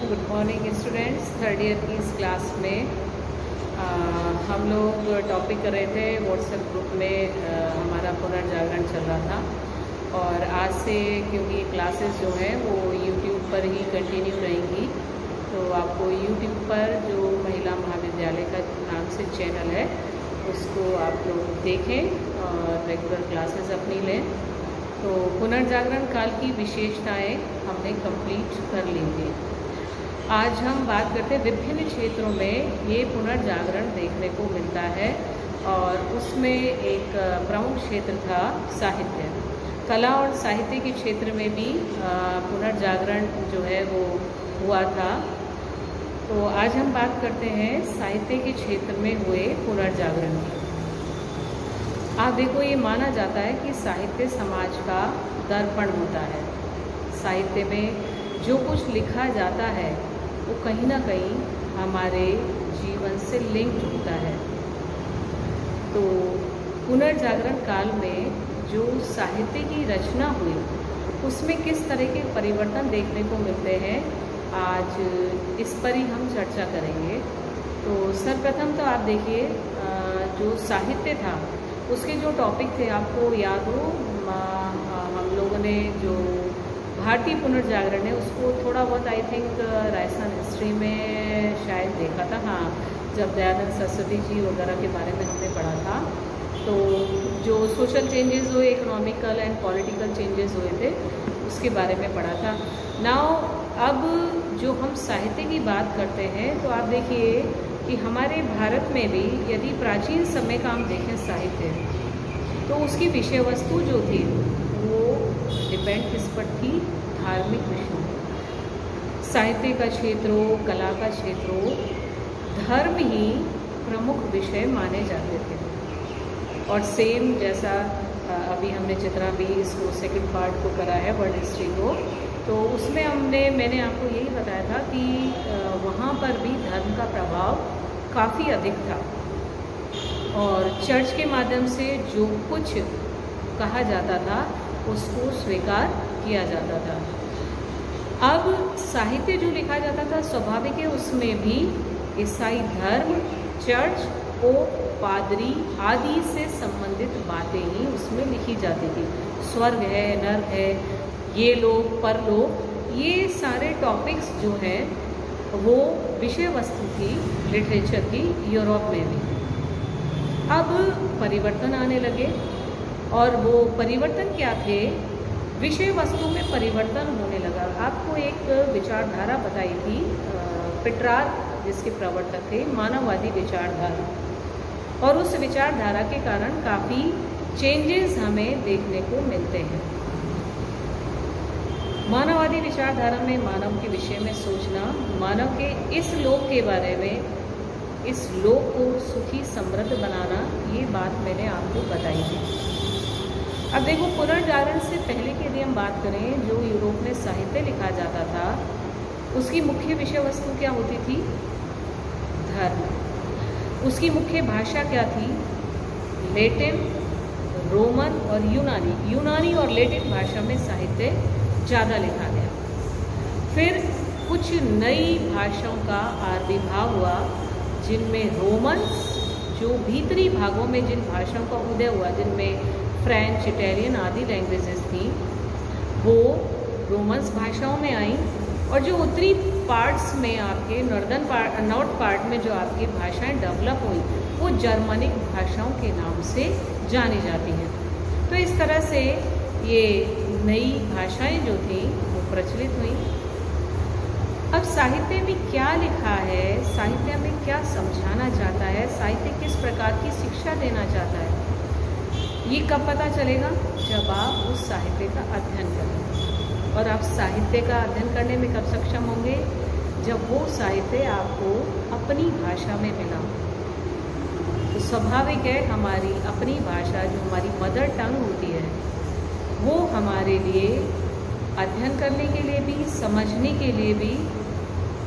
Good morning students. Third year की इस class में हम लोग टॉपिक कर रहे थे। व्हाट्सएप ग्रुप में हमारा पुनर्जागरण चल रहा था और आज से क्योंकि क्लासेस जो हैं वो यूट्यूब पर ही कंटिन्यू रहेंगी, तो आपको यूट्यूब पर जो महिला महाविद्यालय का नाम से चैनल है उसको आप लोग देखें और रेगुलर क्लासेस अपनी लें। तो पुनर्जागरण काल की विशेषताएं हमने कंप्लीट कर ली थी। आज हम बात करते हैं विभिन्न क्षेत्रों में ये पुनर्जागरण देखने को मिलता है और उसमें एक प्रमुख क्षेत्र था साहित्य। कला और साहित्य के क्षेत्र में भी पुनर्जागरण जो है वो हुआ था। तो आज हम बात करते हैं साहित्य के क्षेत्र में हुए पुनर्जागरण की। आप देखो, ये माना जाता है कि साहित्य समाज का दर्पण होता है। साहित्य में जो कुछ लिखा जाता है वो कहीं ना कहीं हमारे जीवन से लिंक्ड होता है। तो पुनर्जागरण काल में जो साहित्य की रचना हुई उसमें किस तरह के परिवर्तन देखने को मिलते हैं, आज इस पर ही हम चर्चा करेंगे। तो सर्वप्रथम तो आप देखिए, जो साहित्य था उसके जो टॉपिक थे आपको याद हो, हम लोगों ने जो भारतीय पुनर्जागरण है उसको थोड़ा बहुत आई थिंक राजस्थान हिस्ट्री में शायद देखा था। हाँ, जब दयानंद सरस्वती जी वगैरह के बारे में हमने पढ़ा था, तो जो सोशल चेंजेस हुए, इकोनॉमिकल एंड पॉलिटिकल चेंजेस हुए थे उसके बारे में पढ़ा था। नाउ अब जो हम साहित्य की बात करते हैं तो आप देखिए कि हमारे भारत में भी यदि प्राचीन समय का हम देखें साहित्य, तो उसकी विषय वस्तु जो थी वो डिपेंड किस पर थी? धार्मिक विषयों। साहित्य का क्षेत्र हो, कला का क्षेत्र हो, धर्म ही प्रमुख विषय माने जाते थे। और सेम जैसा अभी हमने जितना भी इसको सेकंड पार्ट को करा है वर्ल्ड हिस्ट्री को, तो उसमें मैंने आपको यही बताया था कि वहाँ पर भी धर्म का प्रभाव काफ़ी अधिक था और चर्च के माध्यम से जो कुछ कहा जाता था उसको स्वीकार किया जाता था। अब साहित्य जो लिखा जाता था स्वाभाविक है उसमें भी ईसाई धर्म, चर्च, पोप, पादरी आदि से संबंधित बातें ही उसमें लिखी जाती थी। स्वर्ग है, नर्क है, ये लोग, परलोक, ये सारे टॉपिक्स जो हैं वो विषय वस्तु थी लिटरेचर की यूरोप में भी। अब परिवर्तन आने लगे और वो परिवर्तन क्या थे? विषय वस्तु में परिवर्तन होने लगा। आपको एक विचारधारा बताई थी पेट्रार्क, जिसके प्रवर्तक थे मानववादी विचारधारा, और उस विचारधारा के कारण काफ़ी चेंजेस हमें देखने को मिलते हैं। मानववादी विचारधारा में मानव के विषय में सोचना, मानव के इस लोक के बारे में, इस लोक को सुखी समृद्ध बनाना, ये बात मैंने आपको बताई थी। अब देखो, पुनर्जागरण से पहले की यदि हम बात करें, जो यूरोप में साहित्य लिखा जाता था उसकी मुख्य विषय वस्तु क्या होती थी? धर्म। उसकी मुख्य भाषा क्या थी? लैटिन, रोमन और यूनानी और लैटिन भाषा में साहित्य ज़्यादा लिखा गया। फिर कुछ नई भाषाओं का आविर्भाव हुआ, जिनमें रोमन, जो भीतरी भागों में जिन भाषाओं का उदय हुआ, जिनमें फ्रेंच, इटालियन आदि लैंग्वेजेस थी, वो रोमन्स भाषाओं में आई। और जो उत्तरी पार्ट्स में आपके नॉर्थ पार्ट में जो आपकी भाषाएं डेवलप हुई वो जर्मनिक भाषाओं के नाम से जानी जाती हैं। तो इस तरह से ये नई भाषाएं जो थी वो प्रचलित हुई। अब साहित्य में क्या लिखा है, साहित्य में क्या समझाना चाहता है, साहित्य किस प्रकार की शिक्षा देना चाहता है, ये कब पता चलेगा? जब आप उस साहित्य का अध्ययन करेंगे। और आप साहित्य का अध्ययन करने में कब सक्षम होंगे? जब वो साहित्य आपको अपनी भाषा में मिला। तो स्वाभाविक है हमारी अपनी भाषा, जो हमारी मदर टंग होती है, वो हमारे लिए अध्ययन करने के लिए भी, समझने के लिए भी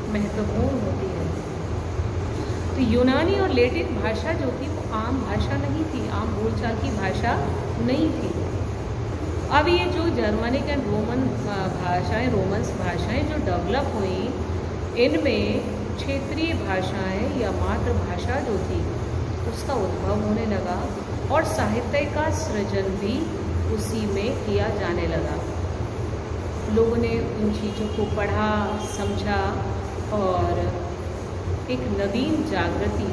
महत्वपूर्ण होती है। तो यूनानी और लैटिन भाषा जो थी वो आम भाषा नहीं थी, आम बोलचाल की भाषा नहीं थी। अब ये जो जर्मनिक एंड रोमन भाषाएं, रोमन्स भाषाएं जो डेवलप हुई, इनमें क्षेत्रीय भाषाएं या मातृभाषा जो थी उसका उद्भव होने लगा और साहित्य का सृजन भी उसी में किया जाने लगा। लोगों ने उन चीज़ों को पढ़ा, समझा और एक नवीन जागृति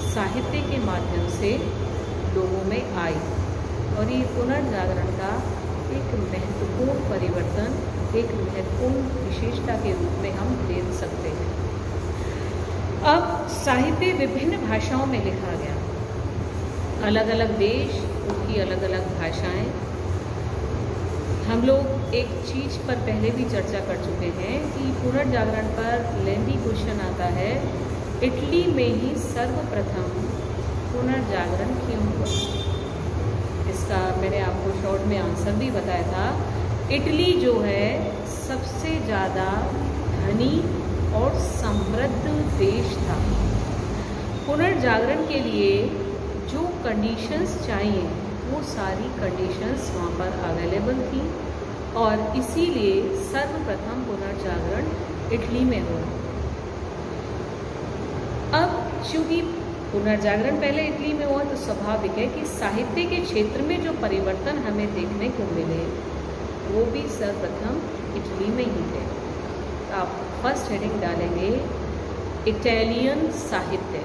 साहित्य के माध्यम से लोगों में आई और ये पुनर्जागरण का एक महत्वपूर्ण परिवर्तन, एक महत्वपूर्ण विशेषता के रूप में हम ले सकते हैं। अब साहित्य विभिन्न भाषाओं में लिखा गया, अलग अलग देश, उनकी अलग अलग भाषाएं। हम लोग एक चीज़ पर पहले भी चर्चा कर चुके हैं कि पुनर्जागरण पर लेंदी क्वेश्चन आता है, इटली में ही सर्वप्रथम पुनर्जागरण क्यों हुआ? इसका मैंने आपको शॉर्ट में आंसर भी बताया था। इटली जो है सबसे ज़्यादा धनी और समृद्ध देश था। पुनर्जागरण के लिए जो कंडीशंस चाहिए वो सारी कंडीशंस वहाँ पर अवेलेबल थी और इसीलिए सर्वप्रथम पुनर्जागरण इटली में हुआ। अब चूँकि पुनर्जागरण पहले इटली में हुआ तो स्वाभाविक है कि साहित्य के क्षेत्र में जो परिवर्तन हमें देखने को मिले वो भी सर्वप्रथम इटली में ही थे। तो आप फर्स्ट हेडिंग डालेंगे इटालियन साहित्य,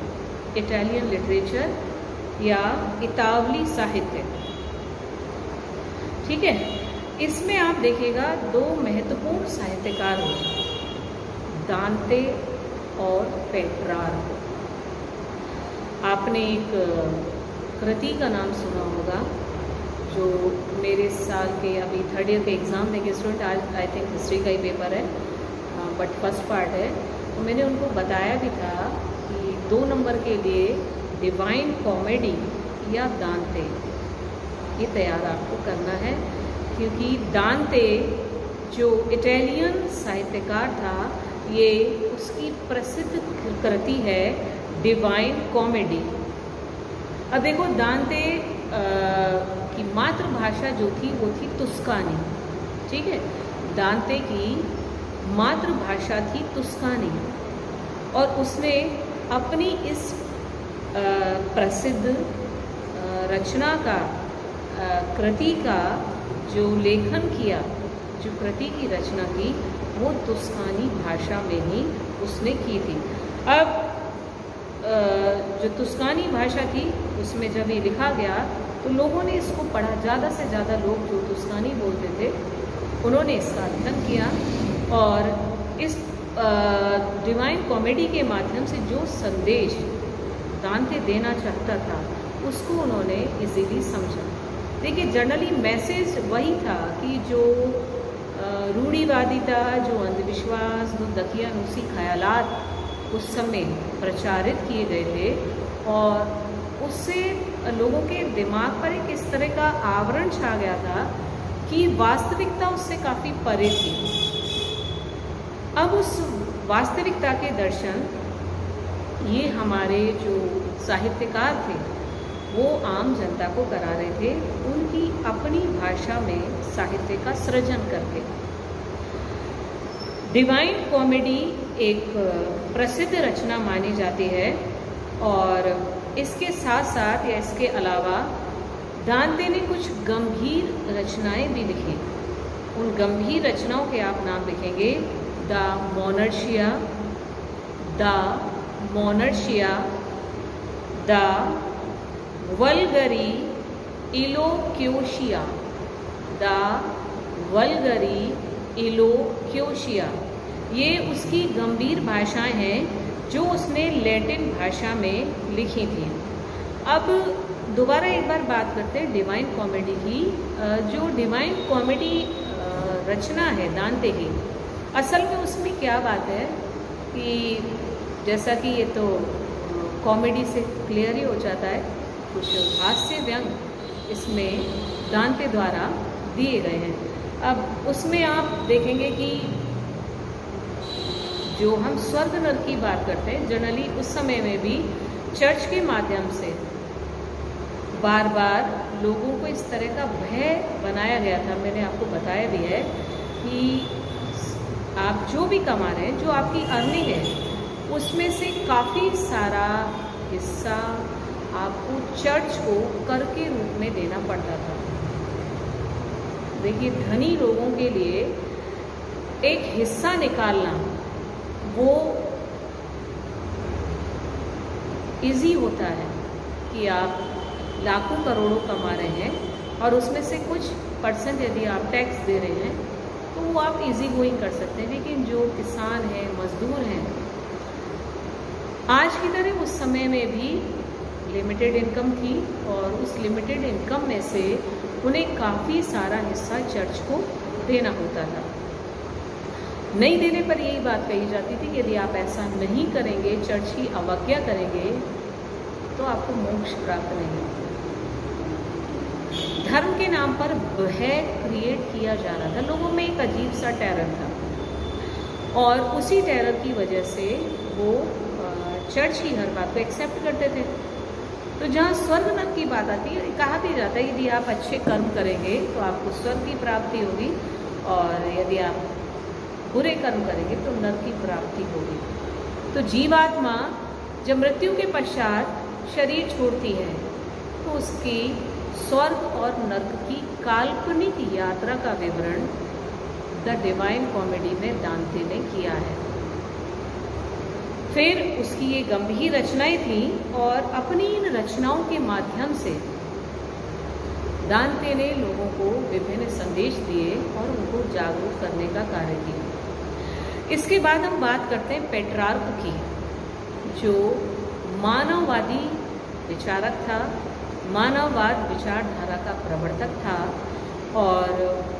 इटालियन लिटरेचर या इतावली साहित्य। ठीक है, इसमें आप देखिएगा दो महत्वपूर्ण साहित्यकार हुए, दांते और पेट्रार्क। आपने एक कृति का नाम सुना होगा जो मेरे साल के अभी थर्ड ईयर के एग्ज़ाम देंगे स्टूडेंट, आज आई थिंक हिस्ट्री का ही पेपर है बट फर्स्ट पार्ट है। तो मैंने उनको बताया भी था कि 2 नंबर के लिए डिवाइन कॉमेडी या दांते ये तैयार आपको करना है, क्योंकि दांते जो इटालियन साहित्यकार था ये उसकी प्रसिद्ध कृति है डिवाइन कॉमेडी। अब देखो दांते की मातृभाषा जो थी वो थी तुस्कानी। ठीक है, दांते की मातृभाषा थी तुस्कानी और उसने अपनी इस प्रसिद्ध रचना का कृति का जो लेखन किया, जो कृति की रचना की वो तुस्कानी भाषा में ही उसने की थी। अब जो तुस्कानी भाषा थी उसमें जब ये लिखा गया तो लोगों ने इसको पढ़ा, ज़्यादा से ज़्यादा लोग जो तुस्कानी बोलते थे उन्होंने इसका अध्ययन किया और इस डिवाइन कॉमेडी के माध्यम से जो संदेश दांते देना चाहता था उसको उन्होंने इजीली समझा। देखिए जनरली मैसेज वही था कि जो रूढ़िवादिता, जो अंधविश्वास, जो दकियानूसी ख्यालात उस समय प्रचारित किए गए थे और उससे लोगों के दिमाग पर एक इस तरह का आवरण छा गया था कि वास्तविकता उससे काफ़ी परे थी। अब उस वास्तविकता के दर्शन ये हमारे जो साहित्यकार थे वो आम जनता को करा रहे थे, उनकी अपनी भाषा में साहित्य का सृजन करके। डिवाइन कॉमेडी एक प्रसिद्ध रचना मानी जाती है और इसके साथ साथ या इसके अलावा दांते ने कुछ गंभीर रचनाएं भी लिखी। उन गंभीर रचनाओं के आप नाम लिखेंगे द मोनर्शिया, द वल्गरी इलोक्योशिया, द वल्गरी इलोक्योशिया। ये उसकी गंभीर भाषाएं हैं जो उसने लैटिन भाषा में लिखी थी। अब दोबारा एक बार बात करते हैं डिवाइन कॉमेडी की। जो डिवाइन कॉमेडी रचना है दांते की, असल में उसमें क्या बात है कि जैसा कि ये तो कॉमेडी से क्लियर ही हो जाता है, कुछ हास्य व्यंग इसमें दांते द्वारा दिए गए हैं। अब उसमें आप देखेंगे कि जो हम स्वर्ग नरक की बात करते हैं, जनरली उस समय में भी चर्च के माध्यम से बार बार लोगों को इस तरह का भय बनाया गया था। मैंने आपको बताया भी है कि आप जो भी कमा रहे हैं, जो आपकी अर्निंग है, उसमें से काफ़ी सारा हिस्सा आपको चर्च को कर के रूप में देना पड़ता था। देखिए, धनी लोगों के लिए एक हिस्सा निकालना वो इजी होता है कि आप लाखों करोड़ों कमा रहे हैं और उसमें से कुछ परसेंट यदि आप टैक्स दे रहे हैं तो वो आप इजी गोइंग कर सकते हैं। लेकिन जो किसान हैं, मजदूर हैं, आज की तरह उस समय में भी लिमिटेड इनकम थी और उस लिमिटेड इनकम में से उन्हें काफ़ी सारा हिस्सा चर्च को देना होता था। नहीं देने पर यही बात कही जाती थी कि यदि आप ऐसा नहीं करेंगे, चर्च की अवज्ञा करेंगे, तो आपको मोक्ष प्राप्त नहीं होगा। धर्म के नाम पर भय क्रिएट किया जा रहा था, लोगों में एक अजीब सा टेरर था और उसी टेरर की वजह से वो चर्च की हर बात को एक्सेप्ट करते थे। तो जहाँ स्वर्ग नरक की बात आती है, कहा भी जाता है यदि आप अच्छे कर्म करेंगे तो आपको स्वर्ग की प्राप्ति होगी और यदि आप बुरे कर्म करेंगे तो नरक की प्राप्ति होगी। तो जीवात्मा जब मृत्यु के पश्चात शरीर छोड़ती है तो उसकी स्वर्ग और नरक की काल्पनिक यात्रा का विवरण द डिवाइन कॉमेडी में दांते ने किया है। फिर उसकी ये गंभीर रचनाएं थीं और अपनी इन रचनाओं के माध्यम से दांते ने लोगों को विभिन्न संदेश दिए और उनको जागरूक करने का कार्य किया। इसके बाद हम बात करते हैं पेट्रार्क की, जो मानववादी विचारक था, मानववाद विचारधारा का प्रवर्तक था और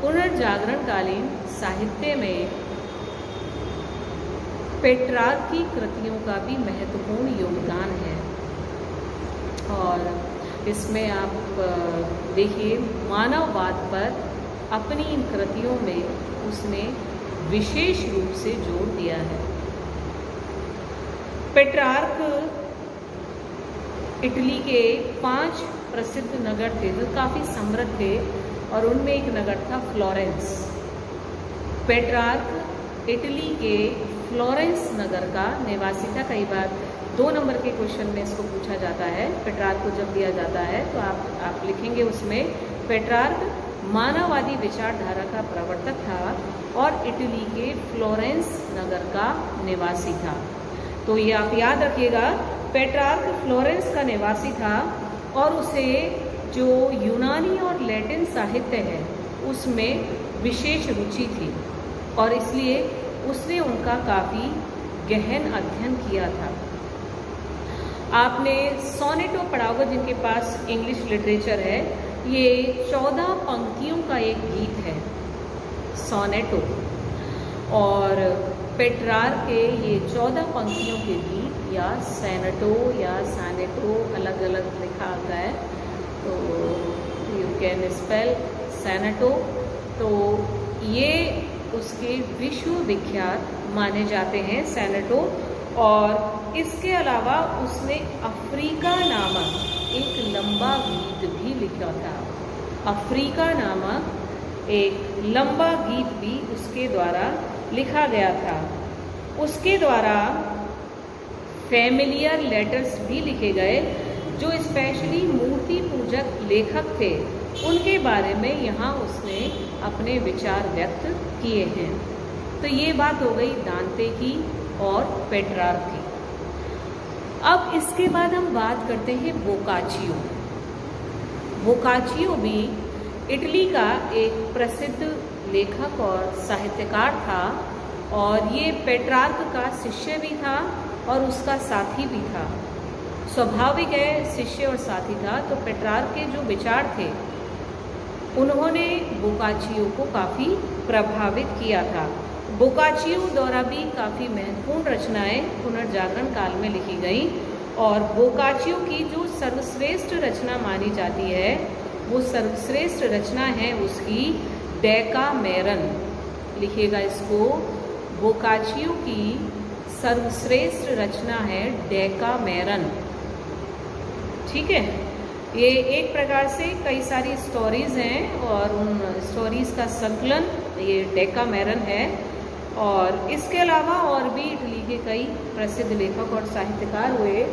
पुनर्जागरणकालीन साहित्य में पेट्रार्क की कृतियों का भी महत्वपूर्ण योगदान है। और इसमें आप देखिए, मानववाद पर अपनी इन कृतियों में उसने विशेष रूप से जोर दिया है। पेट्रार्क इटली के 5 प्रसिद्ध नगर थे जो काफ़ी समृद्ध थे और उनमें एक नगर था फ्लोरेंस। पेट्रार्क इटली के फ्लोरेंस नगर का निवासी था। कई बार 2 नंबर के क्वेश्चन में इसको पूछा जाता है। पेट्रार्क को जब दिया जाता है तो आप लिखेंगे उसमें पेट्रार्क मानववादी विचारधारा का प्रवर्तक था और इटली के फ्लोरेंस नगर का निवासी था। तो ये आप याद रखिएगा, पेट्रार्क फ्लोरेंस का निवासी था और उसे जो यूनानी और लैटिन साहित्य है उसमें विशेष रुचि थी और इसलिए उसने उनका काफ़ी गहन अध्ययन किया था। आपने सोनेटो पढ़ा होगा, जिनके पास इंग्लिश लिटरेचर है। ये 14 पंक्तियों का एक गीत है, सोनेटो। और पेट्रार्क के ये 14 पंक्तियों के गीत या सैनेटो या सैनेटो अलग अलग लिखा आता है, तो यू कैन स्पेल सैनेटो। तो ये उसके विश्व विख्यात माने जाते हैं, सैनेटो। और इसके अलावा उसने अफ्रीका नामक एक लंबा गीत भी लिखा था। अफ्रीका नामक एक लंबा गीत भी उसके द्वारा लिखा गया था। उसके द्वारा फैमिलियर लेटर्स भी लिखे गए जो स्पेशली मूर्ति पूजक लेखक थे, उनके बारे में यहाँ उसने अपने विचार व्यक्त किए हैं। तो ये बात हो गई दांते की और पेट्रार्क की। अब इसके बाद हम बात करते हैं बोकाचियो। बोकाचियो भी इटली का एक प्रसिद्ध लेखक और साहित्यकार था और ये पेट्रार्क का शिष्य भी था और उसका साथी भी था। स्वाभाविक है, शिष्य और साथी था, तो पेट्रार्क के जो विचार थे उन्होंने बोकाचियो को काफ़ी प्रभावित किया था। बोकाचियो द्वारा भी काफ़ी महत्वपूर्ण रचनाएं पुनर्जागरण काल में लिखी गई और बोकाचियो की जो सर्वश्रेष्ठ रचना मानी जाती है, वो सर्वश्रेष्ठ रचना है उसकी डेकामेरन। लिखिएगा इसको, बोकाचियो की सर्वश्रेष्ठ रचना है डेकामेरन। ठीक है, ये एक प्रकार से कई सारी स्टोरीज़ हैं और उन स्टोरीज़ का संकलन ये डेकामेरन है। और इसके अलावा और भी इटली के कई प्रसिद्ध लेखक और साहित्यकार हुए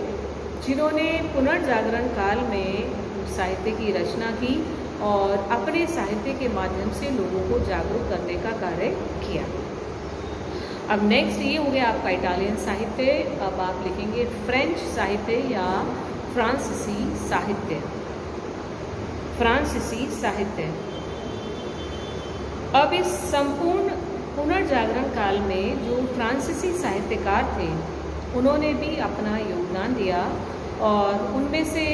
जिन्होंने पुनर्जागरण काल में साहित्य की रचना की और अपने साहित्य के माध्यम से लोगों को जागरूक करने का कार्य किया। अब नेक्स्ट ये हो गया आपका इटालियन साहित्य। अब आप लिखेंगे फ्रेंच साहित्य या फ्रांसीसी साहित्य। फ्रांसीसी साहित्य। अब इस संपूर्ण पुनर्जागरण काल में जो फ्रांसीसी साहित्यकार थे उन्होंने भी अपना योगदान दिया और उनमें से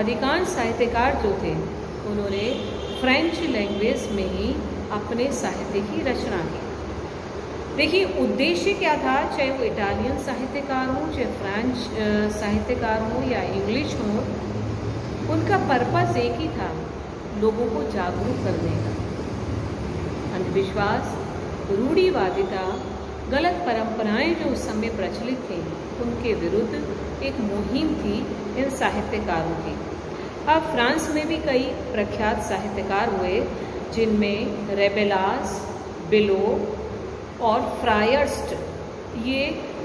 अधिकांश साहित्यकार जो थे उन्होंने फ्रेंच लैंग्वेज में ही अपने साहित्य की रचना की। देखिए उद्देश्य क्या था, चाहे वो इटालियन साहित्यकार हों, चाहे फ्रेंच साहित्यकार हों या इंग्लिश हों, उनका पर्पस एक ही था, लोगों को जागरूक करने का। अंधविश्वास, रूढ़िवादिता, गलत परंपराएं जो उस समय प्रचलित थी उनके विरुद्ध एक मुहिम थी इन साहित्यकारों की। अब फ्रांस में भी कई प्रख्यात साहित्यकार हुए जिनमें रेबेलास, बिलो और फ्रायर्स्ट ये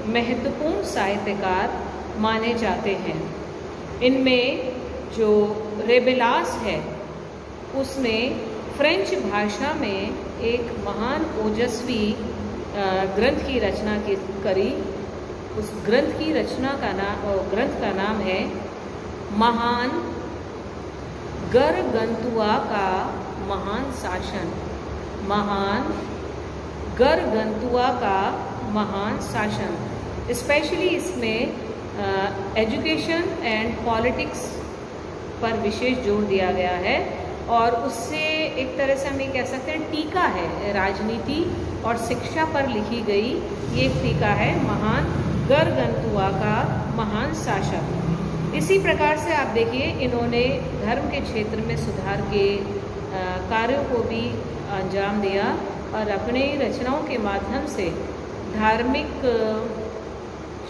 महत्वपूर्ण साहित्यकार माने जाते हैं। इनमें जो रेबेलास है उसने फ्रेंच भाषा में एक महान ओजस्वी ग्रंथ की रचना करी। उस ग्रंथ की रचना का नाम है महान गरगंतुआ का महान शासन। महान गरगंतुआ का महान शासन। स्पेशली इसमें एजुकेशन एंड पॉलिटिक्स पर विशेष जोर दिया गया है और उससे एक तरह से हम ये कह सकते हैं टीका है, राजनीति और शिक्षा पर लिखी गई ये एक टीका है, महान गरगंतुआ का महान शासक। इसी प्रकार से आप देखिए इन्होंने धर्म के क्षेत्र में सुधार के कार्यों को भी अंजाम दिया और अपने रचनाओं के माध्यम से धार्मिक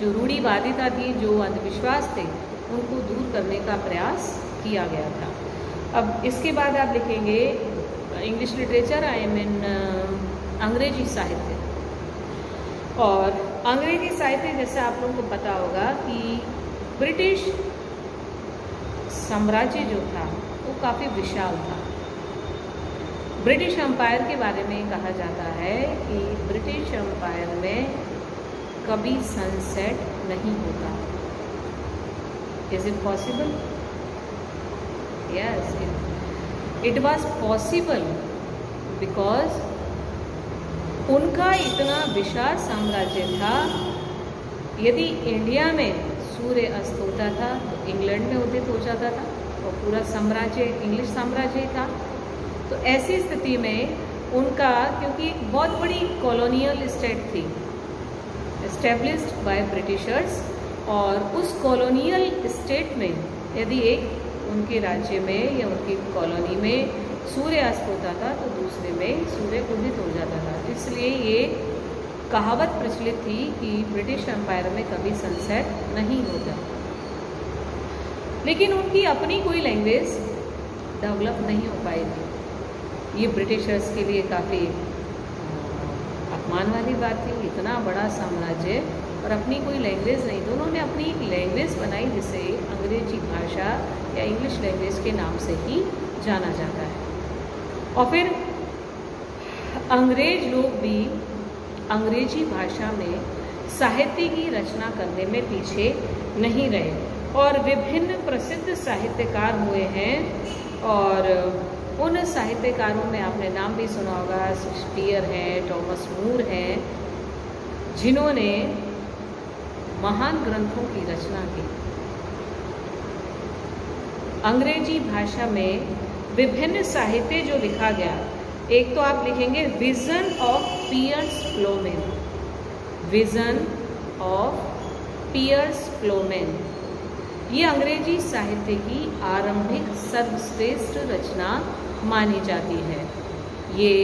जो रूढ़िवादिता थी, जो अंधविश्वास थे, उनको दूर करने का प्रयास किया गया था। अब इसके बाद आप लिखेंगे इंग्लिश लिटरेचर, आई मीन अंग्रेजी साहित्य। और अंग्रेजी साहित्य जैसे आप लोगों को पता होगा कि ब्रिटिश साम्राज्य जो था वो काफ़ी विशाल था। ब्रिटिश एम्पायर के बारे में कहा जाता है कि ब्रिटिश एम्पायर में कभी सनसेट नहीं होता। Is it possible? Yes, it was possible because उनका इतना विशाल साम्राज्य था। यदि इंडिया में सूर्य अस्त होता था तो इंग्लैंड में उदित हो जाता था और पूरा साम्राज्य इंग्लिश साम्राज्य था। तो ऐसी स्थिति में उनका, क्योंकि एक बहुत बड़ी कॉलोनियल स्टेट थी एस्टेब्लिश्ड बाय ब्रिटिशर्स, और उस कॉलोनियल स्टेट में यदि एक उनके राज्य में या उनकी कॉलोनी में सूर्य अस्त होता था तो दूसरे में सूर्य उदित हो जाता था। इसलिए ये कहावत प्रचलित थी कि ब्रिटिश एम्पायर में कभी सनसेट नहीं होता। लेकिन उनकी अपनी कोई लैंग्वेज डेवलप नहीं हो पाई थी। ये ब्रिटिशर्स के लिए काफ़ी अपमान वाली बात थी, इतना बड़ा साम्राज्य और अपनी कोई लैंग्वेज नहीं। तो उन्होंने अपनी एक लैंग्वेज बनाई जिसे अंग्रेजी भाषा या इंग्लिश लैंग्वेज के नाम से ही जाना जाता है। और फिर अंग्रेज लोग भी अंग्रेजी भाषा में साहित्य की रचना करने में पीछे नहीं रहे और विभिन्न प्रसिद्ध साहित्यकार हुए हैं। और उन साहित्यकारों में आपने नाम भी सुना होगा, शेक्सपियर हैं, थॉमस मूर हैं, जिन्होंने महान ग्रंथों की रचना की। अंग्रेजी भाषा में विभिन्न साहित्य जो लिखा गया, एक तो आप लिखेंगे vision of Piers Plowman. Vision of Piers Plowman ये अंग्रेजी साहित्य की आरंभिक सर्वश्रेष्ठ रचना मानी जाती है। ये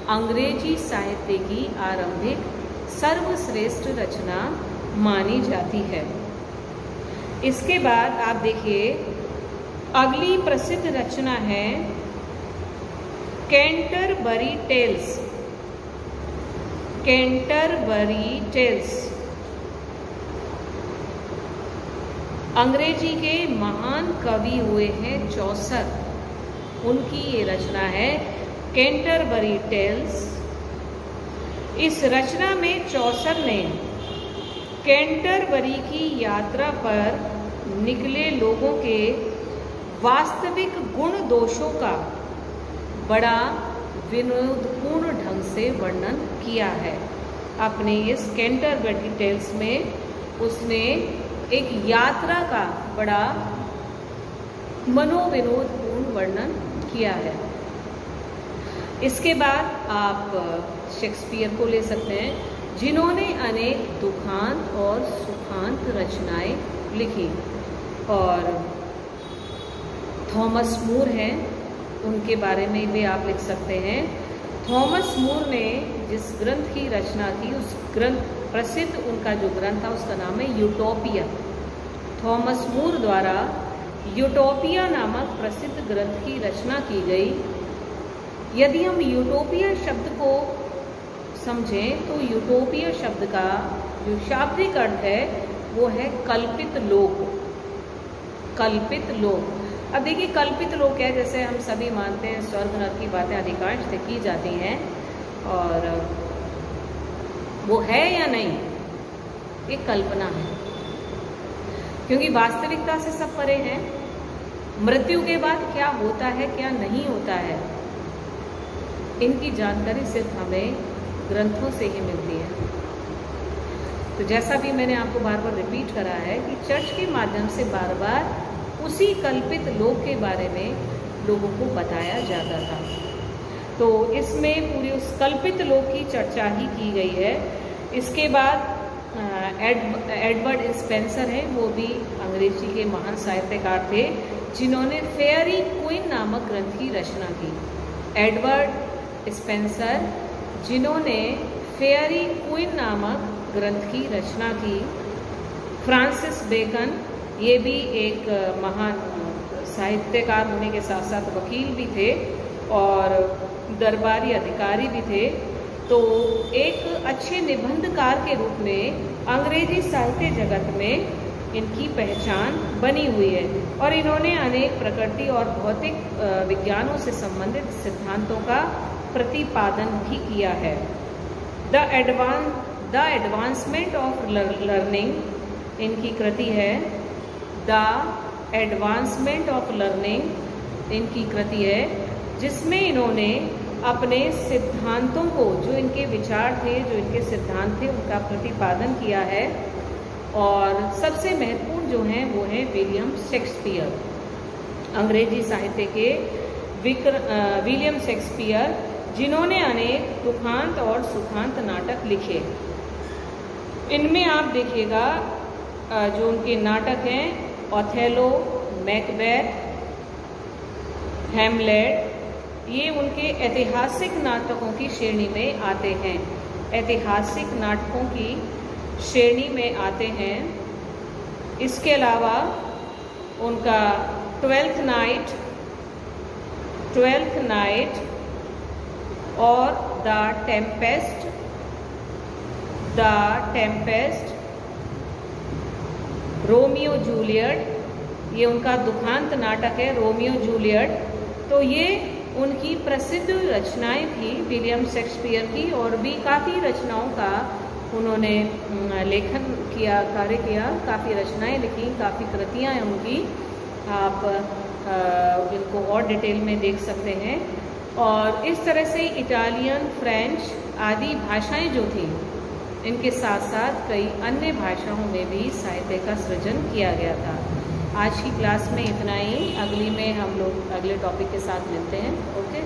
अंग्रेजी साहित्य की आरंभिक सर्वश्रेष्ठ रचना मानी जाती है। इसके बाद आप देखिए अगली प्रसिद्ध रचना है कैंटरबरी टेल्स। Canterbury tales. अंग्रेजी के महान कवि हुए हैं चौसर, उनकी ये रचना है कैंटरबरी टेल्स। इस रचना में चौसर ने कैंटरबरी की यात्रा पर निकले लोगों के वास्तविक गुण दोषों का बड़ा विनोदपूर्ण ढंग से वर्णन किया है। अपने इस कैंटरबरी टेल्स में उसने एक यात्रा का बड़ा मनोविनोदपूर्ण वर्णन किया है। इसके बाद आप शेक्सपियर को ले सकते हैं, जिन्होंने अनेक दुखांत और सुखांत रचनाएं लिखी। और थॉमस मूर हैं, उनके बारे में भी आप लिख सकते हैं। थॉमस मूर ने जिस ग्रंथ की रचना की, उस ग्रंथ प्रसिद्ध उनका जो ग्रंथ था उसका नाम है यूटोपिया। थॉमस मूर द्वारा यूटोपिया नामक प्रसिद्ध ग्रंथ की रचना की गई। यदि हम यूटोपिया शब्द को समझें तो यूटोपिया शब्द का जो शाब्दिक अर्थ है वो है कल्पित लोक। कल्पित लोक। अब देखिए कल्पित लोक है, जैसे हम सभी मानते हैं स्वर्ग नरक की बातें अधिकांश से की जाती हैं, और वो है या नहीं ये कल्पना है, क्योंकि वास्तविकता से सब परे हैं। मृत्यु के बाद क्या होता है क्या नहीं होता है, इनकी जानकारी सिर्फ हमें ग्रंथों से ही मिलती है। तो जैसा भी मैंने आपको बार बार रिपीट करा है कि चर्च के माध्यम से बार बार उसी कल्पित लोक के बारे में लोगों को बताया जाता था। तो इसमें पूरी उस कल्पित लोक की चर्चा ही की गई है। इसके बाद एडवर्ड स्पेंसर हैं, वो भी अंग्रेजी के महान साहित्यकार थे, जिन्होंने फेयरी क्वीन नामक ग्रंथ की रचना की। एडवर्ड स्पेंसर, जिन्होंने फेयरी क्वीन नामक ग्रंथ की रचना की। फ्रांसिस बेकन, ये भी एक महान साहित्यकार होने के साथ साथ वकील भी थे और दरबारी अधिकारी भी थे। तो एक अच्छे निबंधकार के रूप में अंग्रेजी साहित्य जगत में इनकी पहचान बनी हुई है, और इन्होंने अनेक प्रकृति और भौतिक विज्ञानों से संबंधित सिद्धांतों का प्रतिपादन भी किया है। द एडवांसमेंट ऑफ लर्निंग इनकी कृति है। द एडवांसमेंट ऑफ लर्निंग इनकी कृति है, जिसमें इन्होंने अपने सिद्धांतों को, जो इनके विचार थे, जो इनके सिद्धांत थे, उनका प्रतिपादन किया है। और सबसे महत्वपूर्ण जो हैं वो हैं विलियम शेक्सपियर, अंग्रेजी साहित्य के विलियम शेक्सपियर, जिन्होंने अनेक दुखांत और सुखांत नाटक लिखे। इनमें आप देखिएगा जो उनके नाटक हैं ओथेलो, मैकबेथ, हैमलेट, ये उनके ऐतिहासिक नाटकों की श्रेणी में आते हैं। ऐतिहासिक नाटकों की श्रेणी में आते हैं। इसके अलावा उनका ट्वेल्थ नाइट और द टेम्पेस्ट, रोमियो जूलियट, ये उनका दुखांत नाटक है रोमियो जूलियट। तो ये उनकी प्रसिद्ध रचनाएं थी विलियम शेक्सपियर की, और भी काफ़ी रचनाओं का उन्होंने लेखन किया, कार्य किया, काफ़ी रचनाएं लिखी, काफ़ी कृतियां हैं उनकी। आप इनको और डिटेल में देख सकते हैं। और इस तरह से इटालियन, फ्रेंच आदि भाषाएं जो थी, इनके साथ साथ कई अन्य भाषाओं में भी साहित्य का सृजन किया गया था। आज की क्लास में इतना ही। अगली में हम लोग अगले टॉपिक के साथ मिलते हैं। ओके।